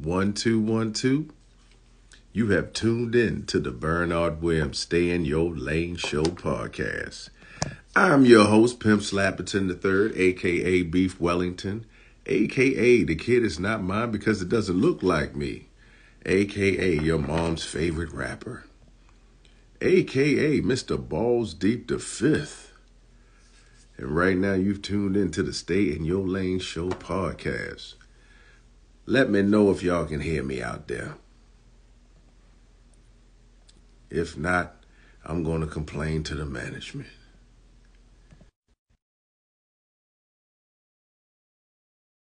One, two, one, two. You have tuned in to the Bernard Williams Stay in Your Lane Show podcast. I'm your host, Pimp Slapperton III, aka Beef Wellington, aka the kid is not mine because it doesn't look like me, aka your mom's favorite rapper, aka Mr. Balls Deep the Fifth. And right now you've tuned in to the Stay in Your Lane Show podcast. Let me know if y'all can hear me out there. If not, I'm going to complain to the management.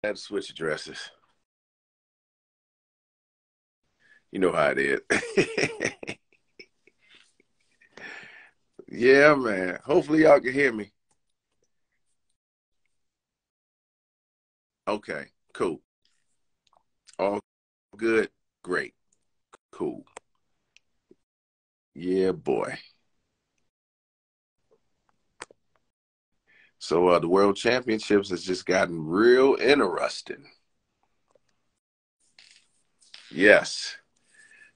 I had to switch addresses. You know how it is. Yeah, man. Hopefully y'all can hear me. Okay, cool. All good. Great. Cool. Yeah, boy. So the World Championships has just gotten real interesting. Yes.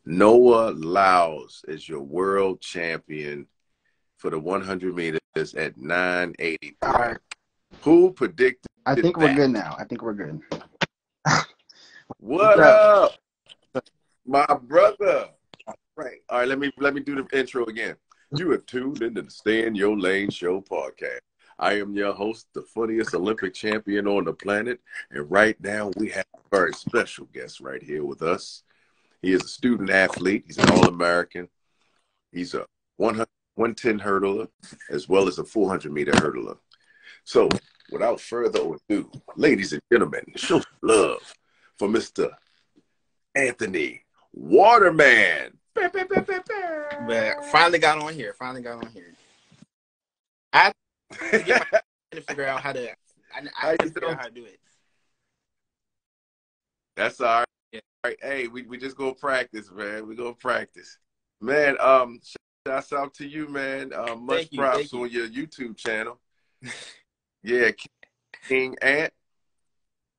Noah Lyles is your world champion for the 100 meters at 9:83. All right. Who predicted I think that? we're good now. I think we're good. What up, my brother? Right. All right, let me do the intro again. You have tuned into the Stay in Your Lane Show podcast. I am your host, the funniest Olympic champion on the planet, and right now we have a very special guest right here with us. He is a student athlete. He's an All-American. He's a 110 hurdler as well as a 400-meter hurdler. So, without further ado, ladies and gentlemen, show some love for Mr. Anthony Waterman. But finally got on here. I had to get my to figure out how to. I had to figure out how to do it. That's all right. Yeah. All right. Hey, we just gonna practice, man. We gonna practice, man. Shouts out to you, man. Much props on your YouTube channel. Yeah, King Ant.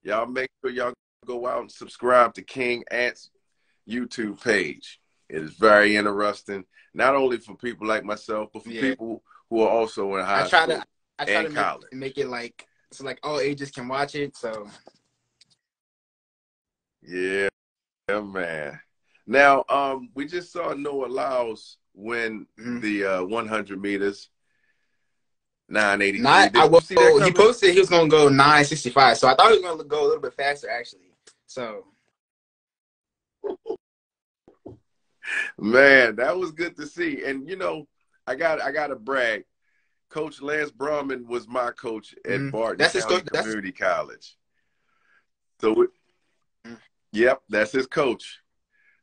Y'all make sure y'all go out and subscribe to King Ant's YouTube page. It is very interesting, not only for people like myself, but for people who are also in high school and college. Make it like so, like all ages can watch it. So, yeah, man. Now, we just saw Noah Lyles win the 100 meters, 9:83. He posted he was gonna go 9:65. So I thought he was gonna go a little bit faster, actually. So. Man, that was good to see. And you know, I gotta brag. Coach Lance Brahman was my coach at Barton County Community College. So, yep, that's his coach.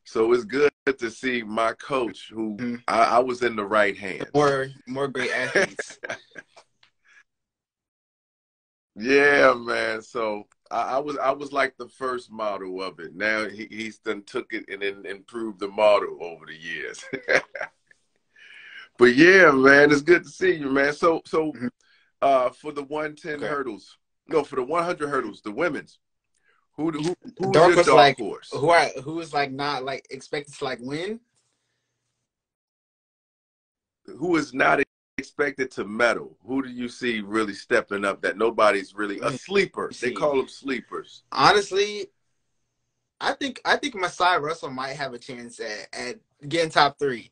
So it's good to see my coach, who I was in the right hands. More great athletes. Yeah, man. So I was like the first model of it. Now he's done took it and then improved the model over the years. But yeah, man, it's good to see you, man. So for the 110 hurdles, no, for the 100 hurdles, the women's, who's your dark horse? Who is like not like expected to like win? Who is not expected to medal? Who do you see really stepping up that nobody's really a sleeper? They call them sleepers. Honestly, I think Masai Russell might have a chance at getting top 3.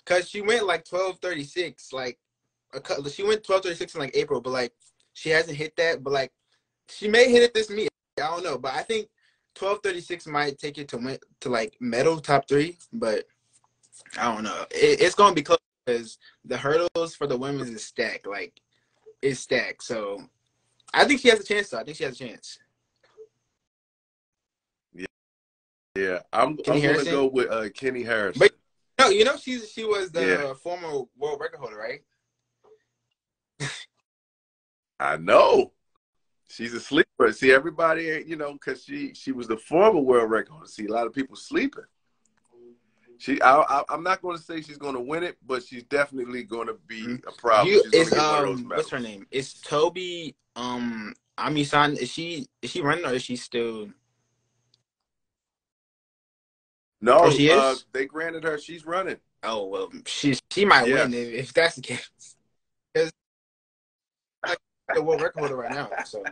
Cause she went like 12:36, like she went 12:36 in like April, but like she hasn't hit that. But like she may hit it this meet. I don't know, but I think 12:36 might take it to win to like medal top 3. But I don't know. It's gonna be close because the hurdles for the women's is stacked. Like it's stacked. So I think she has a chance. Though I think she has a chance. Yeah. I'm gonna go with Kenny Harrison. But, no, you know she was the former world record holder, right? I know. She's a sleeper. See, everybody, you know, because she was the former world record holder. See, a lot of people sleeping. I'm not going to say she's going to win it, but she's definitely going to be a problem. She's going to get one of those medals. What's her name? Is Toby Amisan? Is she running or is she still? Oh, No, she is. they granted her. She's running. Oh well, she might win Yes. if that's the case. Because like the world record holder right now. So,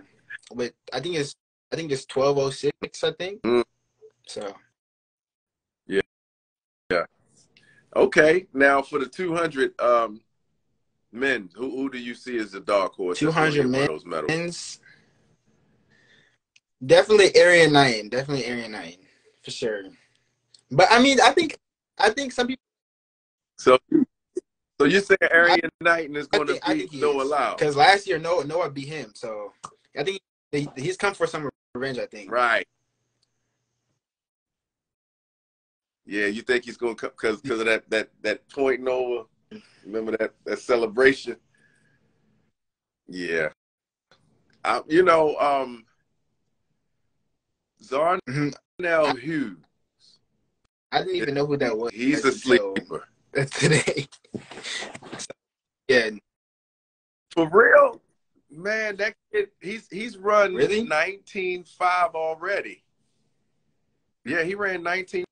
but I think it's 12:06. I think Mm, so. yeah. Yeah. Okay. Now for the 200 men, who do you see as the dark horse Two that's going to hundred get one of those medals? men's definitely area 9, definitely area 9 for sure. But I mean, I think some people. So, so you're saying I, Arian Knighton is going to I think beat he Noah is because Lyles? last year Noah beat him. So I think he's come for some revenge. I think. Right. Yeah, you think he's going to come because of that point Noah? Remember that celebration? Yeah. You know, Mm-hmm. Zarnell Hughes. I didn't even know who that was He's a until sleeper. today. Yeah, For real? Man, that kid, he's run really? 19.5 already. Yeah, he ran 19.5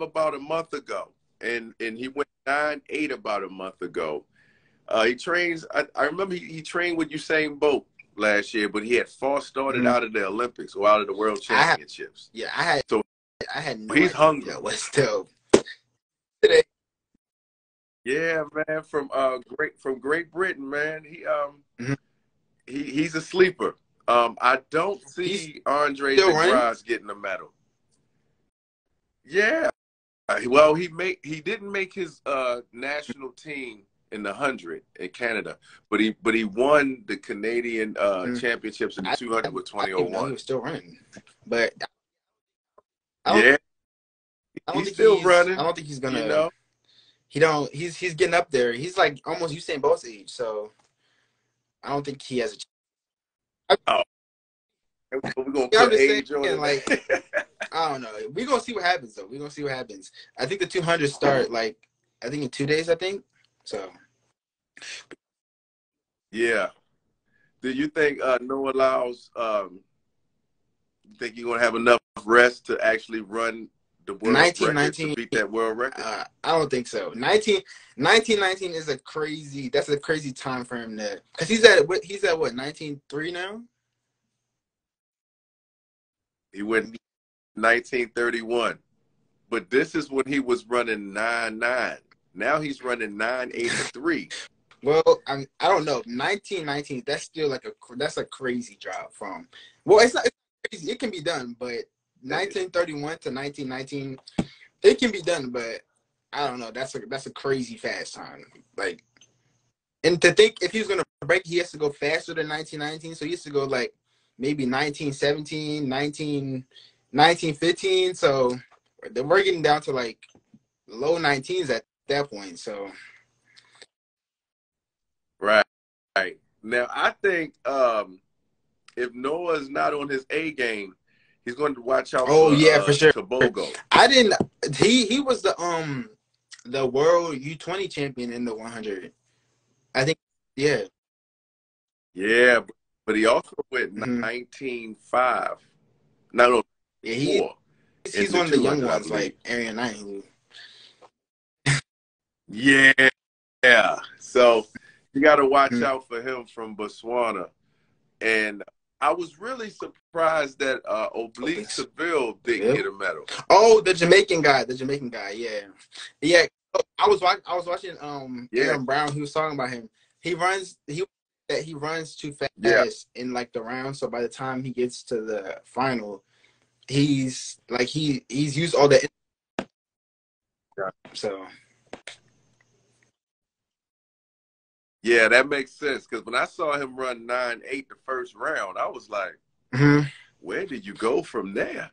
about a month ago. And he went 9.8 about a month ago. He trains, I remember he trained with Usain Bolt last year, but he had false started Mm-hmm. out of the Olympics or out of the World Championships. So I had no he's idea who hungry. that was still today. Yeah, man, from Great Britain, man. Mm-hmm. He's a sleeper. I don't He's see Andre still running. DeGrasse getting a medal. Yeah. Well, he didn't make his national team in the 100 in Canada, but he won the Canadian Mm-hmm. championships in the 200 with I didn't even know he 2001. was still running. But I don't Yeah, I don't he's think still I running, don't think he's you gonna. know. He's getting up there. He's like almost Usain Bolt's age. So I don't think he has a. Oh, we're gonna I'm put just saying, age on like, it. I don't know. We're gonna see what happens though. We're gonna see what happens. I think the 200 start like I think in 2 days. I think so. Yeah. Do you think Noah Lyles? You think you're gonna have enough rest to actually run the world record to 1919. beat that world record? I don't think so. 1919 is a crazy. That's a crazy time for him to because he's at what 1903 now. He went 1931, but this is when he was running 9.9. Now he's running 9.83. Well, I don't know. 1919. That's still like that's a crazy drop from. Well, it's crazy. It can be done, but 1931 to 1919, it can be done, but I don't know. That's a crazy fast time. Like, and to think if he was gonna break, he has to go faster than 1919. So he has to go like maybe 1917, 1915. So then we're getting down to like low 19s at that point. So Right. Right. Now I think if Noah's not on his A game, he's going to watch out oh for yeah, for sure. Tobogo. I didn't. He was the world U20 champion in the 100. I think. Yeah. Yeah, but he also went Mm-hmm. 19.5. No, Yeah. 4 in He's the one of the young 200, I ones believe. like Arian Knight. Who, Yeah. Yeah. So you got to watch Mhm. out for him from Botswana. And I was really surprised that Oblique Obliques. Seville didn't get a medal. Oh, the Jamaican guy. The Jamaican guy. Yeah. Yeah. I was watching Yeah. Aaron Brown. He was talking about him. He runs too Yeah. fast in like the round. So by the time he gets to the final, he's like he's used all the so. Yeah, that makes sense. Because when I saw him run 9.8 the first round, I was like, Mm-hmm. where did you go from there?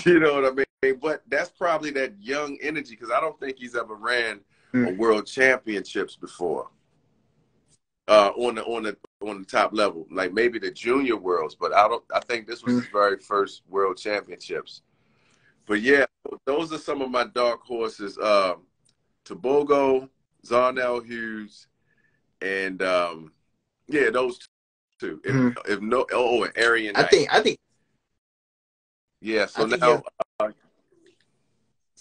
You know what I mean? But that's probably that young energy because I don't think he's ever ran a world championships before on the top level. Like maybe the junior worlds, but I think this was his very first world championships. But yeah, those are some of my dark horses. Tobogo, Zarnell Hughes, and yeah, those two. If no, and Arian Knight. I think Yeah. I So think he has now,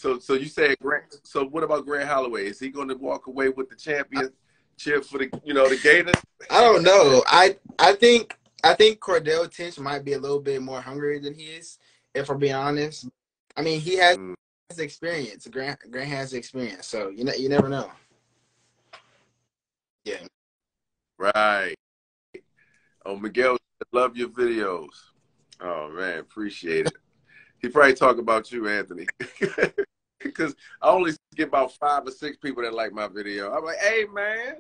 So you said Grant. So what about Grant Holloway? Is he going to walk away with the championship for the Gators? I don't know. I think Cordell Tinch might be a little bit more hungry than he is, if we're being honest. I mean, he has experience. Grant has experience, so you never know. Yeah. Right. Oh, Miguel, love your videos. Oh man, appreciate it. He probably talk about you, Anthony, because I only get about 5 or 6 people that like my video. I'm like, hey man,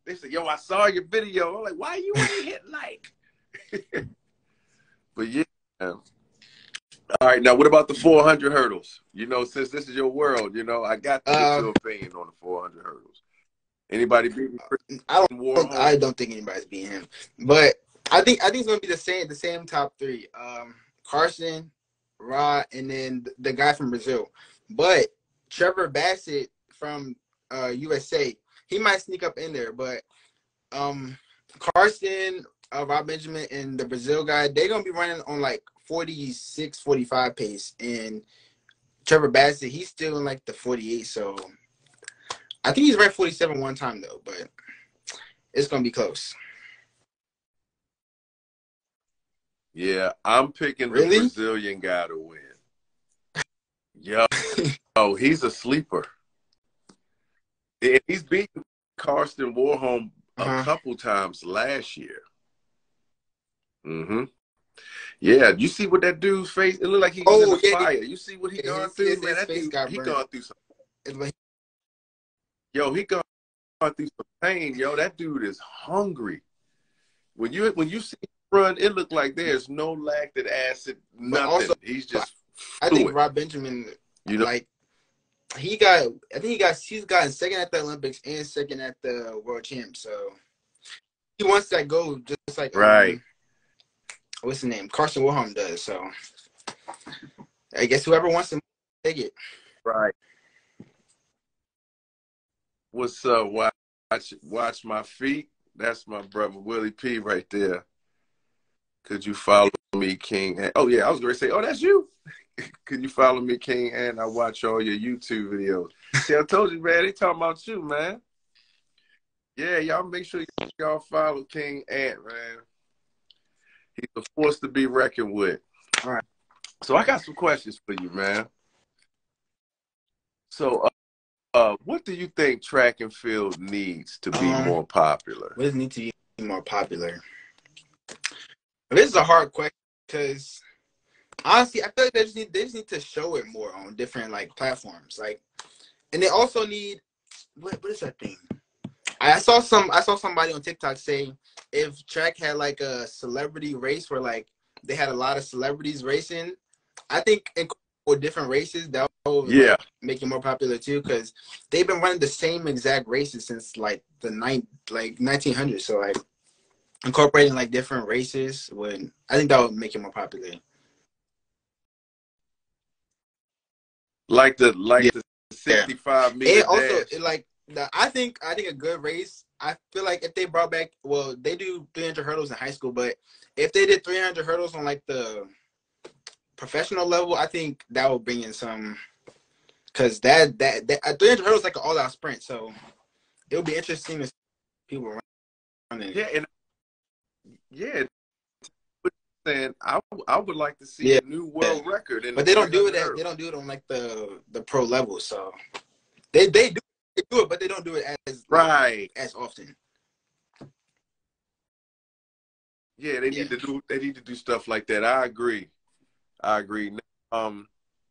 they say, yo, I saw your video. I'm like, why you ain't hit like? But yeah. All right, now what about the 400 hurdles? Since this is your world, I got to get your opinion on the 400 hurdles. Anybody beat me? I don't think anybody's beating him, but I think it's gonna be the same top 3. Carson, Ra, and then the guy from Brazil. But Trevor Bassett from USA, he might sneak up in there. But Carson, Rob Benjamin, and the Brazil guy, they're gonna be running on like 46, 45 pace, and Trevor Bassett, he's still in like the 48. So I think he's ran 47 one time though, but it's gonna be close. Yeah, I'm picking the Brazilian guy to win. Yo, he's a sleeper. And he's beaten Karsten Warholm a couple times last year. Yeah, you see what that dude's face? It looked like he was in the fire. You see what he gone through, man? That dude, he gone through some. Yo, he gone through some pain. Yo, that dude is hungry. When you see him run, it looked like there's no lactic acid, nothing. Also, he's just. I think Rob Benjamin, he's gotten second at the Olympics and second at the World Champs. So he wants that gold, just like what's his name? Carson Warholm does. So I guess whoever wants to take it. Right. What's up? Watch my feet. That's my brother Willie P right there. Could you follow me, King? Oh yeah, I was going to say, oh, that's you. Could you follow me, King? And I watch all your YouTube videos. See, I told you, man. They talking about you, man. Yeah, y'all make sure y'all follow King Ant, man. He's a force to be reckoned with. All right. So I got some questions for you, man. So, what do you think track and field needs to be more popular? What does it need to be more popular? This is a hard question because honestly, I feel like they just need to show it more on different like platforms, and they also need what is that thing? I saw somebody on TikTok say if track had like a celebrity race where like they had a lot of celebrities racing, I think for different races that would make it more popular too, because they've been running the same exact races since like the 1900s. So like incorporating like different races I think that would make it more popular. Like the 65 meter and also dash. I think a good race. I feel like if they brought back, well, they do 300 hurdles in high school, but if they did 300 hurdles on like the professional level, I think that would bring in some. Because that 300 hurdles is like an all-out sprint, so it would be interesting to see people running. Yeah. And I would like to see a new world record. But they don't do it. They don't do it on like the pro level. So they do it, but they don't do it as as often. Yeah, they need to do stuff like that. I agree.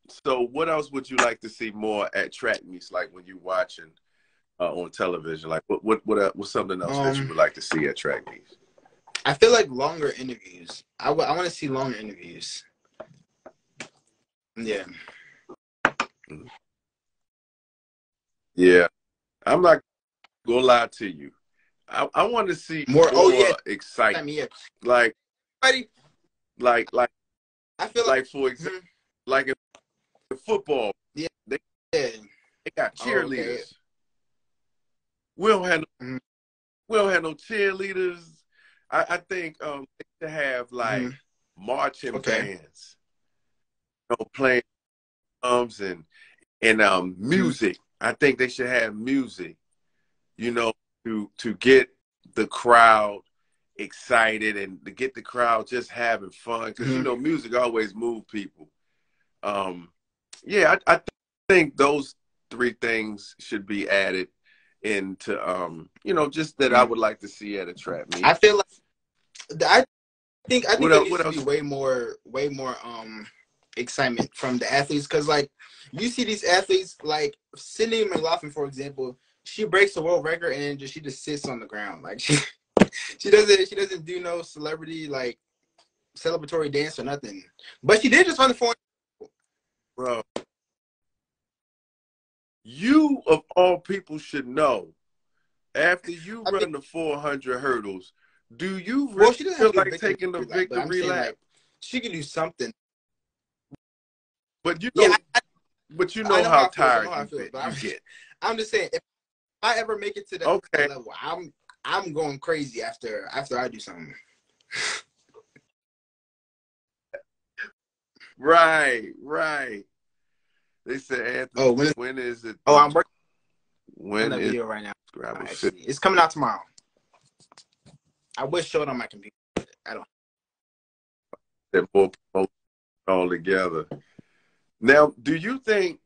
So what else would you like to see more at track meets? Like when you're watching on television, like what's something else that you would like to see at track meets? I feel like longer interviews. I want to see longer interviews. Yeah. Yeah. I'm not gonna lie to you. I want to see more excitement. Yeah. Like I feel like for example, like in football, they got cheerleaders. We don't have no cheerleaders. I think they should have like marching bands, playing drums and And music. I think they should have music, you know, to get the crowd excited and to get the crowd just having fun. Because, you know, music always move people. Yeah, I think those three things should be added into, you know, just that I would like to see at a trap meet. I feel like I think there needs What to be else? way more excitement from the athletes, because like you see these athletes like Sydney McLaughlin, for example, she breaks the world record and then she just sits on the ground. Like she doesn't do no celebrity like celebratory dance or nothing. But she did just run the 400. Bro, you of all people should know, after you I mean, run the 400 hurdles, do you well, really she doesn't have feel to do a like victory taking the lap, but I'm victory saying lap? like she can do something. But you Yeah, know, but you I know know how how it feels. I know tired how it feels. But you get. I'm just saying, if I ever make it to that Okay. level, I'm going crazy after I do something. Right. They said, Anthony, Oh, when is it? I'm working on When that is video right now. Scrabble fit? Actually, it's coming out tomorrow. I wish show it on my computer. I don't. That more promotion all together. Now, do you think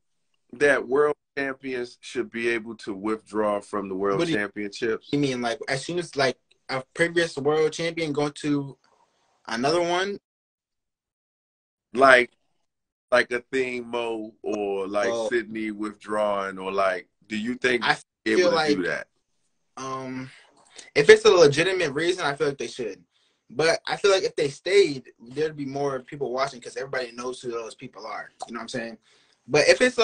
that world champions should be able to withdraw from the world What do championships? you mean? Like as soon as like a previous world champion go to another one? Like a theme Mo or like Oh, Sydney withdrawing, or like, do you think I they're able feel to do like that? if it's a legitimate reason, I feel like they should. But I feel like if they stayed, there'd be more people watching because everybody knows who those people are. You know what I'm saying? But if it's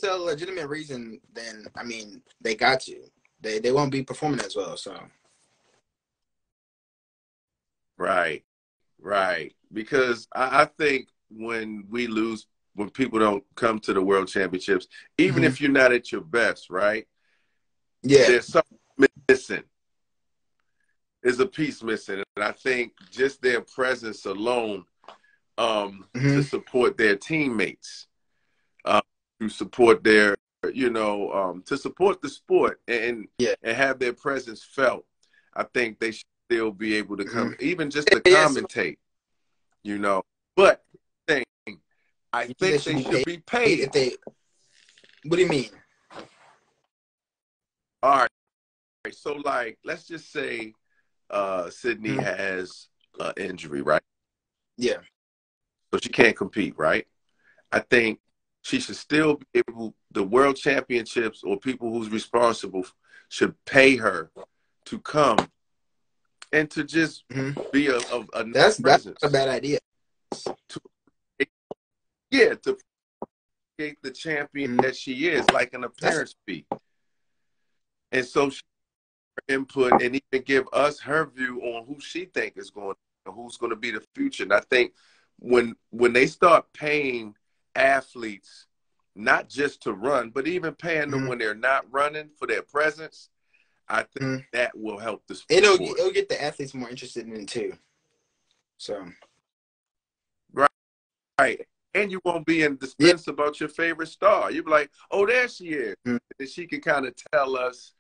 a legitimate reason, then I mean they got you. They won't be performing as well. So Right. Because I think when we lose, when people don't come to the world championships, even if you're not at your best, right? yeah, There's something missing. There's a piece missing. And I think just their presence alone, to support their teammates, to support their, to support the sport and yeah, have their presence felt, I think they should still be able to come, even just to yes. commentate, you know. But I You think they think should they be should paid be if paid. they? What do you mean? All right. So, like, let's just say Sydney has an injury, right? Yeah. So she can't compete, right? I think she should still be able, the world championships or people who's responsible should pay her to come and to just be a That's not a presence. bad idea. To create the champion that she is, like an appearance fee. And so she input and even give us her view on who she think is going, who's going to be the future. And I think when they start paying athletes not just to run, but even paying them when they're not running for their presence, I think that will help the sport. It'll get the athletes more interested in it too. So right. And you won't be in suspense about your favorite star. You'll be like, oh, there she is. And she can kind of tell us,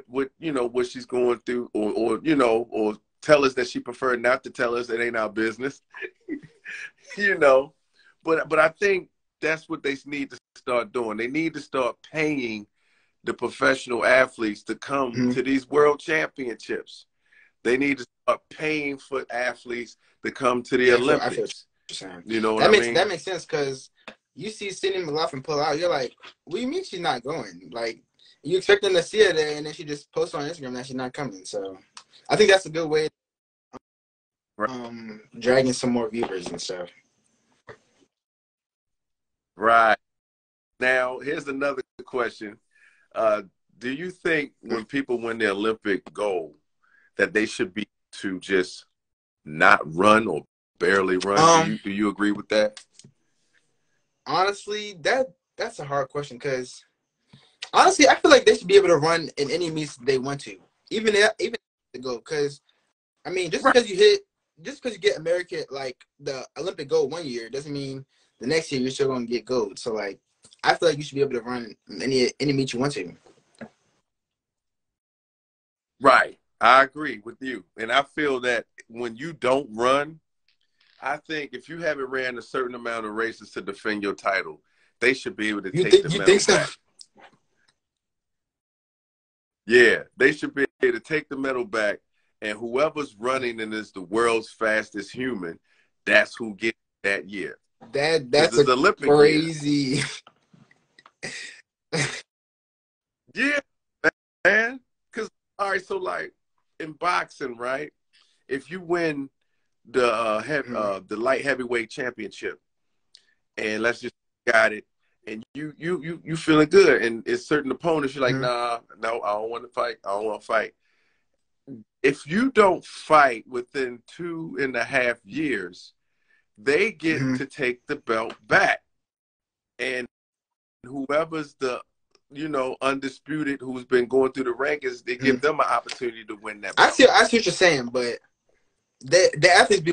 what she's going through, or tell us that she preferred not to tell us. It ain't our business. But I think that's what they need to start doing. They need to start paying the professional athletes to come to these world championships. They need to start paying for athletes to come to the Olympics. I feel what you're saying. You know what I mean? That makes sense because you see Sydney McLaughlin pull out, you're like, what do you mean she's not going? Like, you expect them to see her there, and then she just posts on Instagram that she's not coming. So I think that's a good way of dragging some more viewers and stuff. Right. Now, here's another question. Do you think when people win the Olympic gold that they should be to just not run or barely run? Do you agree with that? Honestly, that's a hard question because honestly, I feel like they should be able to run in any meets they want to, even to go. Because I mean, just because you get American like the Olympic gold one year doesn't mean the next year you're still gonna get gold. So like, I feel like you should be able to run any meet you want to. Right. I agree with you. And I feel that when you don't run, I think if you haven't ran a certain amount of races to defend your title, they should be able to take the You medal think so? back. Yeah, they should be able to take the medal back, and whoever's running and is the world's fastest human, that's who gets that year. Because That's a it's Olympic crazy. year. Yeah, man. Because all right, so like in boxing, right? If you win the light heavyweight championship, and let's just got it, and you feeling good, and it's certain opponents you're like, nah, no, I don't want to fight. I don't want to fight. If you don't fight within 2.5 years, they get to take the belt back, and whoever's the undisputed who's been going through the rankings, they give them an opportunity to win that belt. I see what you're saying, but the athletes be,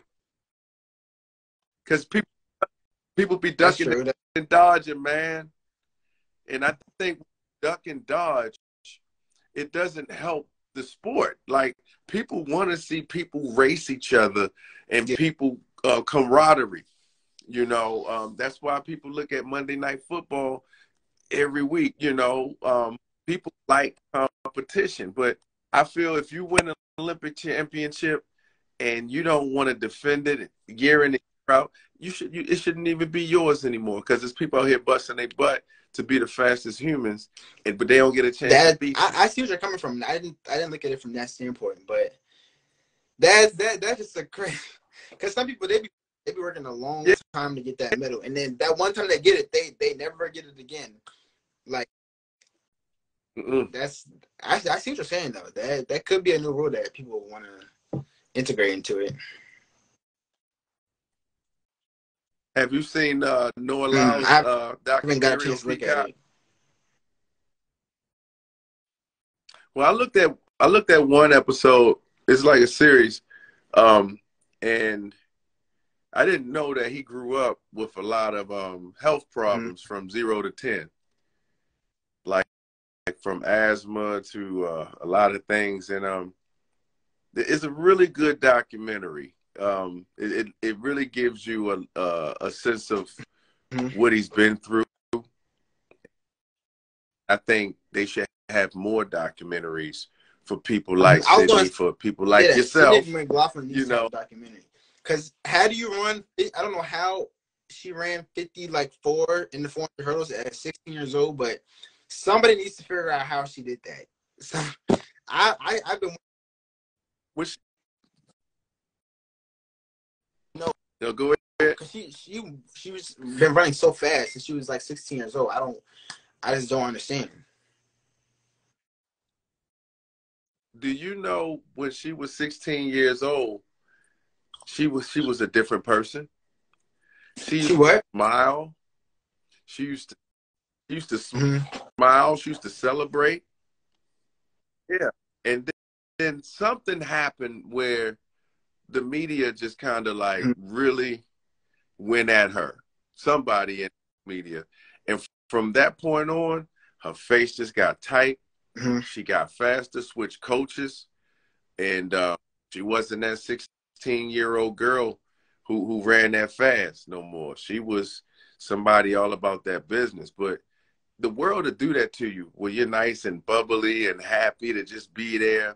because people be ducking and dodging, man. And I think duck and dodge, it doesn't help the sport. Like, people want to see people race each other and people camaraderie. That's why people look at Monday Night Football every week. People like competition, but I feel if you win an Olympic championship and you don't want to defend it year in and year out, it shouldn't even be yours anymore, because there's people out here busting their butt to be the fastest humans, but they don't get a chance to beat you. I see where you're coming from. I didn't look at it from that standpoint, but that's just a crazy, because some people they be working a long time to get that medal, and then that one time they get it, they never get it again. Like, that's I see what you're saying though. That could be a new rule that people want to integrate into it. Have you seen Noah Lyle's I haven't got a documentary chance on to look at Peacock? it. Well, I looked at one episode. It's like a series, and I didn't know that he grew up with a lot of health problems from 0 to 10, like from asthma to a lot of things. And it's a really good documentary. It really gives you a sense of what he's been through. I think they should have more documentaries for people like Sydney, for people like yourself. Sydney McLaughlin needs to have a documentary. Because how do you run? I don't know how she ran 50-4 in the 400 hurdles at 16 years old, but somebody needs to figure out how she did that. So I've been. Which no, go ahead. Because she was been running so fast since she was like 16 years old. I just don't understand. Do you know when she was 16 years old, she was a different person? She what? Smile. She used to smile. She used to celebrate. Yeah. And then something happened where the media just kind of like really went at her. Somebody in the media. And from that point on, her face just got tight. She got faster, switched coaches, and she wasn't that 16-year-old girl who ran that fast no more. She was somebody all about that business. But the world to do that to you, where you're nice and bubbly and happy to just be there,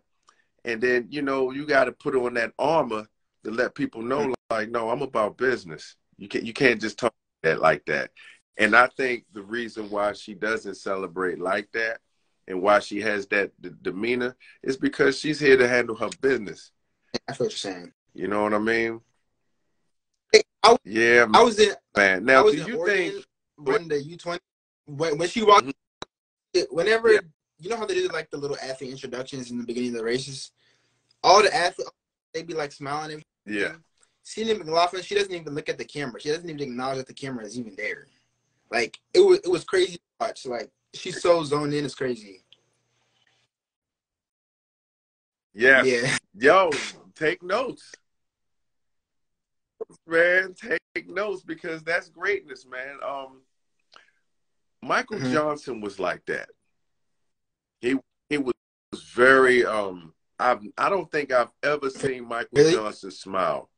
and then you got to put on that armor to let people know, like, no, I'm about business. You can't just talk like that. And I think the reason why she doesn't celebrate like that and why she has that demeanor is because she's here to handle her business. That's what you're saying. You know what I mean? I was in, man. Now, do you think when the U20 when she walked, whenever you know how they do like the little athlete introductions in the beginning of the races, all the athletes they be like smiling and Sydney McLaughlin, she doesn't even look at the camera. She doesn't even acknowledge that the camera is even there. Like it was crazy to watch. Like she's so zoned in, it's crazy. Yes. Yeah. Yo, take notes. man. Take notes because that's greatness, man. Michael Johnson was like that. He was very I don't think I've ever seen Michael Really? Johnson smile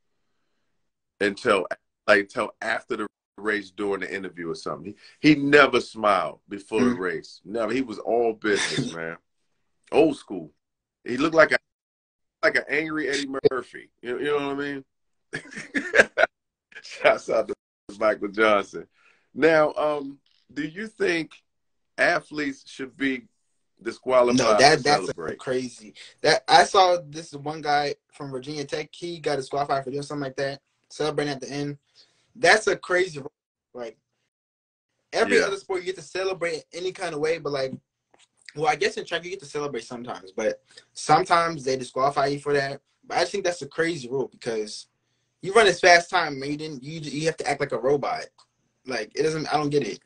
until after the race during the interview or something. He never smiled before the race. Never. He was all business, man. Old school. He looked like an angry Eddie Murphy. You know what I mean? Shouts out to Michael Johnson. Now, do you think athletes should be No, disqualified to that's celebrate? crazy. That I saw this one guy from Virginia Tech. He got disqualified for doing something like that, celebrating at the end. That's a crazy. Like every other sport, you get to celebrate any kind of way, but like, well, I guess in track you get to celebrate sometimes, but sometimes they disqualify you for that. But I just think that's a crazy rule because you run as fast time, and you have to act like a robot. Like it doesn't. I don't get it.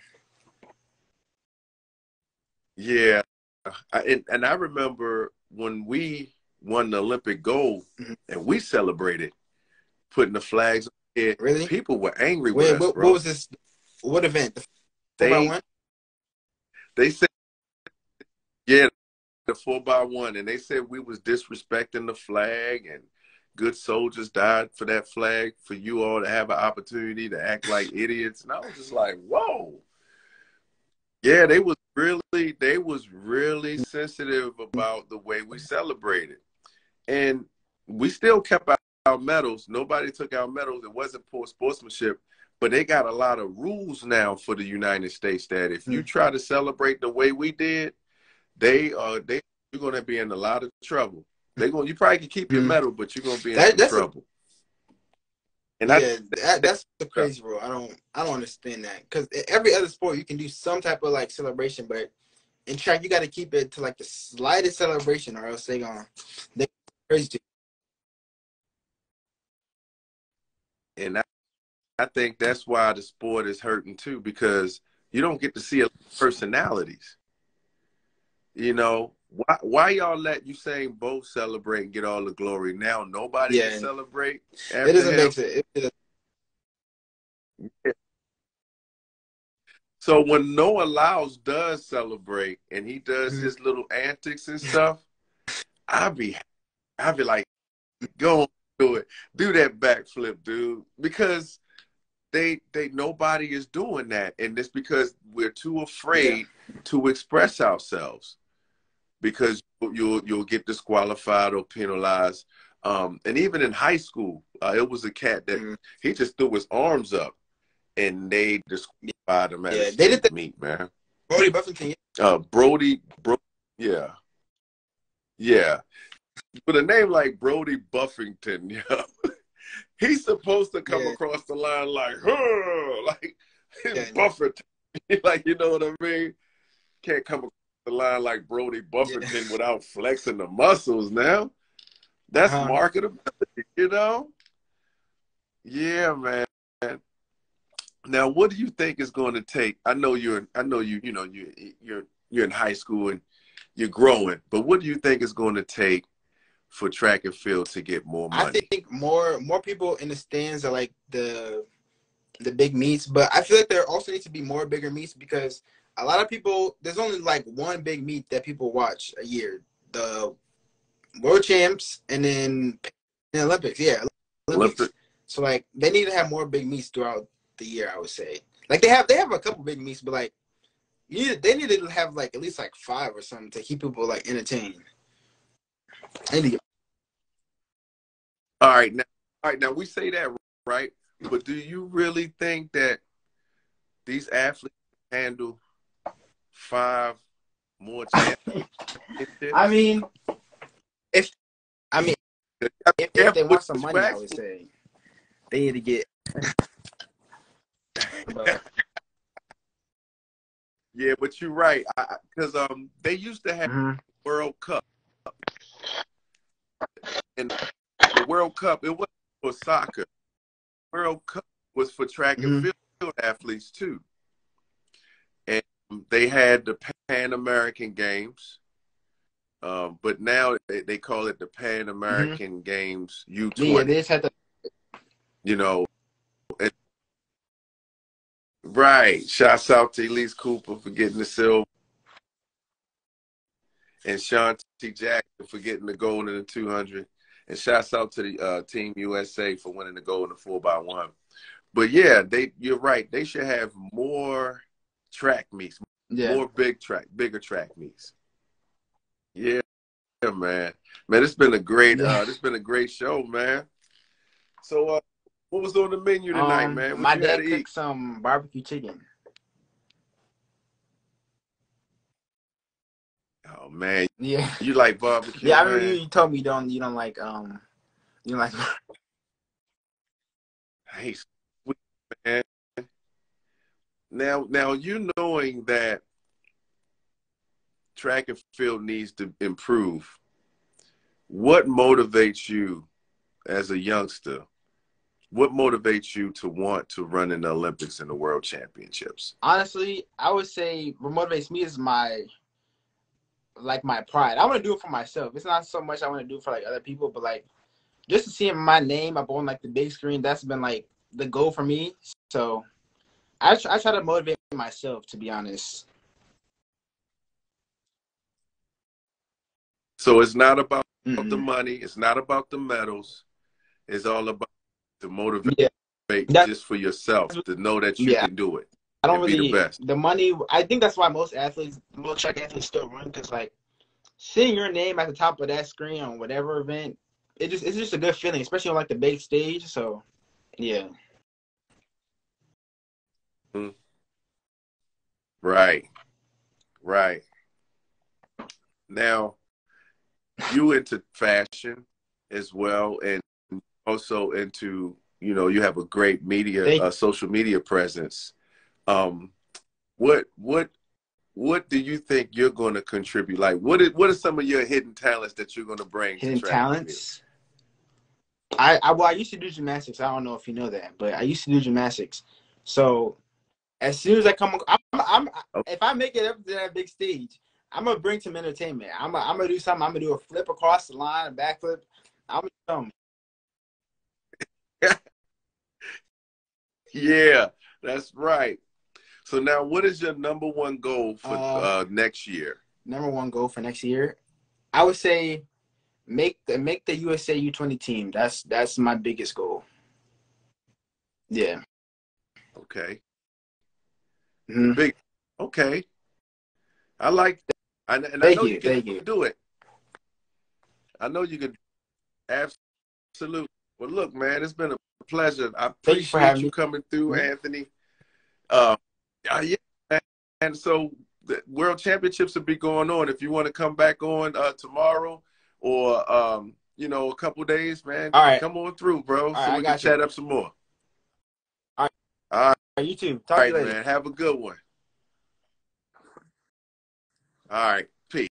Yeah. And I remember when we won the Olympic gold and we celebrated putting the flags on it, Really? people were angry Wait, with us, bro. what was this? What event? The 4x1? They said, yeah, the 4x1, and they said we was disrespecting the flag and good soldiers died for that flag for you all to have an opportunity to act like idiots. And I was just like, whoa. Yeah, they was really sensitive about the way we celebrated. And we still kept our medals. Nobody took our medals. It wasn't poor sportsmanship. But they got a lot of rules now for the United States that if you try to celebrate the way we did, you're gonna be in a lot of trouble. You probably can keep your medal, but you're gonna be in some trouble. That's a crazy rule. I don't understand that because every other sport you can do some type of like celebration, but in track you got to keep it to like the slightest celebration, or else they crazy. And I think that's why the sport is hurting too, because you don't get to see personalities. You know, why y'all let Usain Bolt celebrate and get all the glory? Now nobody can celebrate after it doesn't him. make sense. So when Noah Lyles does celebrate and he does his little antics and stuff, I'd be like, go on, do it. Do that backflip, dude. Because nobody is doing that. And it's because we're too afraid to express ourselves. Because you'll get disqualified or penalized. And even in high school, it was a cat that he just threw his arms up and they disqualified him at they did meet, man. Brody Buffington. Brody, yeah. With a name like Brody Buffington, yeah, he's supposed to come across the line like, huh, like Buffington, like, you know what I mean? Can't come across the line like Brody Buffington without flexing the muscles. Now, that's marketability, you know? Yeah, man. Now, what do you think is going to take? I know you're in high school and you're growing, but what do you think is going to take for track and field to get more money? I think more people in the stands are like the big meets, but I feel like there also needs to be more bigger meets because a lot of people, there's only like one big meet that people watch a year, the World Champs and then the Olympics. Yeah, Olympics. So like they need to have more big meets throughout the year, I would say. Like they have a couple big meets, but like they need to have like at least like 5 or something to keep people like entertained. All right, now we say that, right? But do you really think that these athletes handle 5 more championships? I mean, if they want some money, I would say they need to get. Yeah, but you're right, because they used to have World Cup, and the World Cup, it wasn't for soccer. World Cup was for track and field athletes too, and they had the Pan American Games, but now they call it the Pan American Games U20. Yeah, they just had to. You know, Right. Shouts out to Elise Cooper for getting the silver, and Sean T. Jackson for getting the gold in the 200. And shouts out to the Team USA for winning the gold in the 4x1. But yeah, you're right. They should have more track meets, more bigger track meets. Yeah, man. Man, it's been a great show, man. So what was on the menu tonight, man? What My you had dad to eat? cooked some barbecue chicken. Oh man, Yeah. you like barbecue, Yeah, I man? remember you told me you don't like you don't like Hey, sweet, man. Now you knowing that track and field needs to improve, what motivates you as a youngster? What motivates you to want to run in the Olympics and the World Championships? Honestly, I would say what motivates me is my pride. I want to do it for myself. It's not so much I want to do it for like other people, but like just to see my name up on like the big screen, that's been like the goal for me. So I try to motivate myself, to be honest. So it's not about the money. It's not about the medals. It's all about the motivate just for yourself to know that you can do it. I don't be the best. The money. I think that's why most track athletes still run, because like seeing your name at the top of that screen on whatever event, it's just a good feeling, especially on like the big stage. So yeah. Right. Now, you into fashion as well, and also into, you have a great social media presence. What do you think you're going to contribute? Like, what are some of your hidden talents that you're going to bring to track and field? I used to do gymnastics. I don't know if you know that, but I used to do gymnastics. So as soon as I come, if I make it up to that big stage, I'm gonna bring some entertainment. I'm gonna do something. I'm gonna do a flip across the line, a backflip. I'm gonna do something. Yeah, that's right. So now, what is your number one goal for next year? Number one goal for next year, I would say make the USA U20 team. That's my biggest goal. Yeah. Okay. Mm-hmm. Okay. I like that. And I know you can do it. I know you can. Absolutely. Well, look, man, it's been a pleasure. I appreciate you coming through, Anthony. Yeah, and so the World Championships will be going on. If you want to come back on tomorrow or a couple days, man, come on through, bro, so we can chat up some more. All right. You too. Talk to you later, man. Have a good one. All right. Peace.